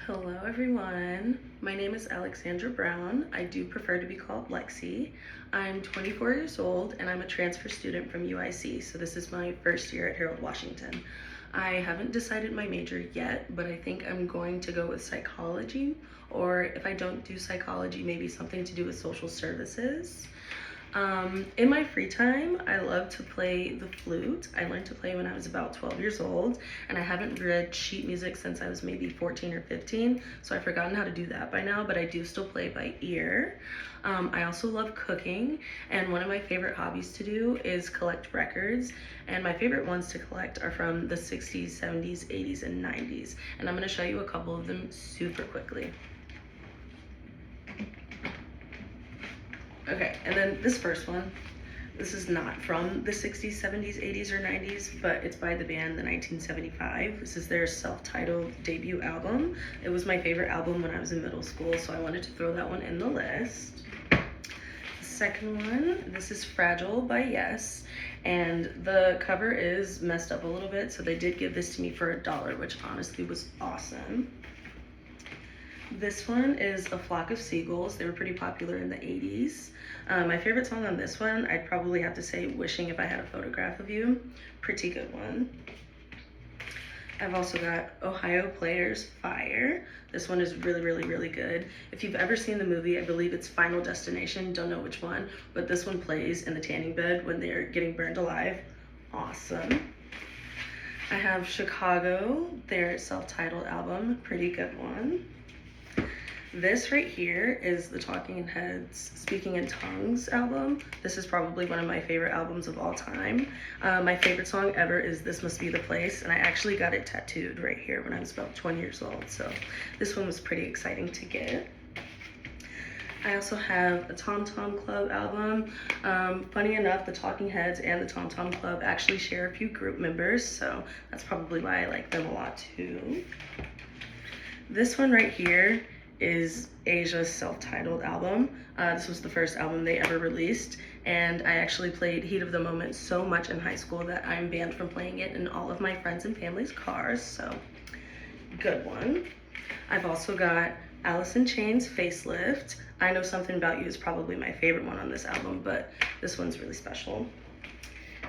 Hello everyone, my name is Alexandra Brown. I do prefer to be called Lexi. I'm 24 years old and I'm a transfer student from UIC, so this is my first year at Harold Washington. I haven't decided my major yet, but I think I'm going to go with psychology, or if I don't do psychology, maybe something to do with social services. In my free time, I love to play the flute. I learned to play when I was about 12 years old, and I haven't read sheet music since I was maybe 14 or 15, so I've forgotten how to do that by now, but I do still play by ear. I also love cooking, and one of my favorite hobbies to do is collect records, and my favorite ones to collect are from the 60s, 70s, 80s, and 90s, and I'm going to show you a couple of them super quickly. Okay, and then this first one, this is not from the 60s, 70s, 80s, or 90s, but it's by the band The 1975. This is their self-titled debut album. It was my favorite album when I was in middle school, so I wanted to throw that one in the list. The second one, this is Fragile by Yes, and the cover is messed up a little bit, so they did give this to me for $1, which honestly was awesome. This one is A Flock of Seagulls. They were pretty popular in the 80s. My favorite song on this one, I'd probably have to say Wishing If I Had a Photograph of You. Pretty good one. I've also got Ohio Players Fire. This one is really, really, really good. If you've ever seen the movie, I believe it's Final Destination, don't know which one, but this one plays in the tanning bed when they're getting burned alive. Awesome. I have Chicago, their self-titled album, pretty good one. This right here is the Talking Heads Speaking in Tongues album. This is probably one of my favorite albums of all time. My favorite song ever is This Must Be the Place, and I actually got it tattooed right here when I was about 20 years old, so this one was pretty exciting to get. I also have a Tom Tom Club album. Funny enough, the Talking Heads and the Tom Tom Club actually share a few group members, so that's probably why I like them a lot too. This one right here is Asia's self-titled album. This was the first album they ever released, and I actually played Heat of the Moment so much in high school that I'm banned from playing it in all of my friends and family's cars, so good one. I've also got Alice in Chains Facelift. I Know Something About You is probably my favorite one on this album, but this one's really special.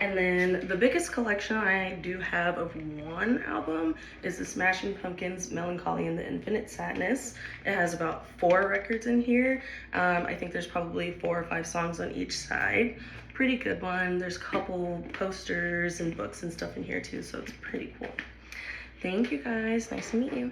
And then the biggest collection I do have of one album is the Smashing Pumpkins Melancholy and the Infinite Sadness. It has about 4 records in here. I think there's probably 4 or 5 songs on each side. Pretty good one. There's a couple posters and books and stuff in here too, so it's pretty cool. Thank you guys. Nice to meet you.